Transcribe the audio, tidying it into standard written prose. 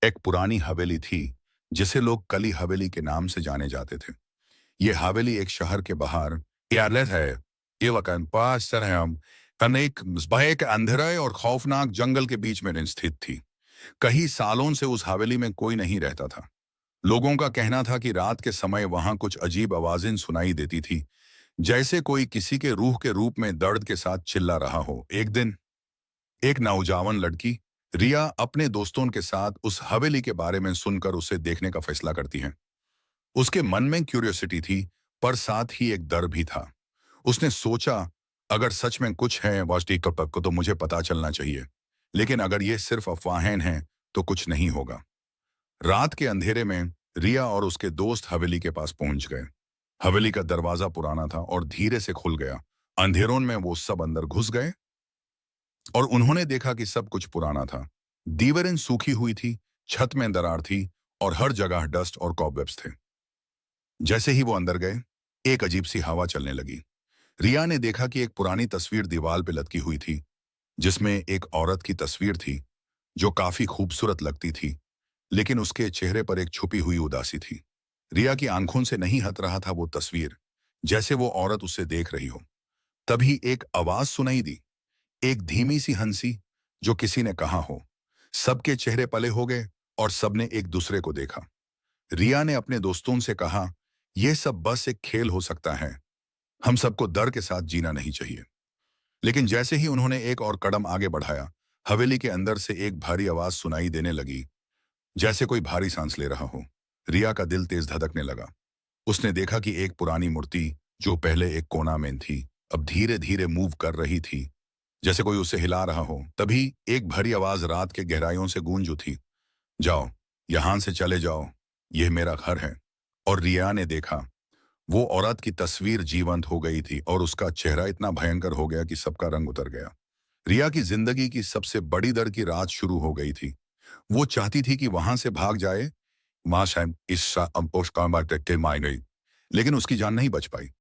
एक पुरानी हवेली थी जिसे लोग कली हवेली के नाम से जाने जाते थे। ये हवेली एक शहर के बाहर एयरलेस है। ये वतन पास तरह अनेक भय के अंधेरे और खौफनाक जंगल के बीच में स्थित थी। कई सालों से उस हवेली में कोई नहीं रहता था। लोगों का कहना था कि रात के समय वहां कुछ अजीब आवाजें सुनाई देती थी, जैसे कोई किसी के रूह के रूप में दर्द के साथ चिल्ला रहा हो। एक दिन एक नौजवान लड़की रिया अपने दोस्तों के साथ उस हवेली के बारे में सुनकर उसे देखने का फैसला करती है। उसके मन में क्यूरियोसिटी थी, पर साथ ही एक डर भी था। उसने सोचा, अगर सच में कुछ है वास्टिक को तो मुझे पता चलना चाहिए, लेकिन अगर ये सिर्फ अफवाहें हैं तो कुछ नहीं होगा। रात के अंधेरे में रिया और उसके दोस्त हवेली के पास पहुंच गए। हवेली का दरवाजा पुराना था और धीरे से खुल गया। अंधेरों में वो सब अंदर घुस गए और उन्होंने देखा कि सब कुछ पुराना था। दीवारें सूखी हुई थी, छत में दरार थी और हर जगह डस्ट और कॉबवेब्स थे। जैसे ही वो अंदर गए, एक अजीब सी हवा चलने लगी। रिया ने देखा कि एक पुरानी तस्वीर दीवार पे लटकी हुई थी, जिसमें एक औरत की तस्वीर थी जो काफी खूबसूरत लगती थी, लेकिन उसके चेहरे पर एक छुपी हुई उदासी थी। रिया की आंखों से नहीं हट रहा था वो तस्वीर, जैसे वो औरत उसे देख रही हो। तभी एक आवाज सुनाई दी, एक धीमी सी हंसी, जो किसी ने कहा हो। सबके चेहरे पले हो गए और सबने एक दूसरे को देखा। रिया ने अपने दोस्तों से कहा, यह सब बस एक खेल हो सकता है, हम सबको डर के साथ जीना नहीं चाहिए। लेकिन जैसे ही उन्होंने एक और कदम आगे बढ़ाया, हवेली के अंदर से एक भारी आवाज सुनाई देने लगी, जैसे कोई भारी सांस ले रहा हो। रिया का दिल तेज धड़कने लगा। उसने देखा कि एक पुरानी मूर्ति, जो पहले एक कोना में थी, अब धीरे धीरे मूव कर रही थी, जैसे कोई उसे हिला रहा हो। तभी एक भरी आवाज रात के गहराइयों से गूंज उठी, जाओ, यहां से चले जाओ, यह मेरा घर है। और रिया ने देखा, वो औरत की तस्वीर जीवंत हो गई थी और उसका चेहरा इतना भयंकर हो गया कि सबका रंग उतर गया। रिया की जिंदगी की सबसे बड़ी डर की रात शुरू हो गई थी। वो चाहती थी कि वहां से भाग जाए, मां शायद इस मायने, लेकिन उसकी जान नहीं बच पाई।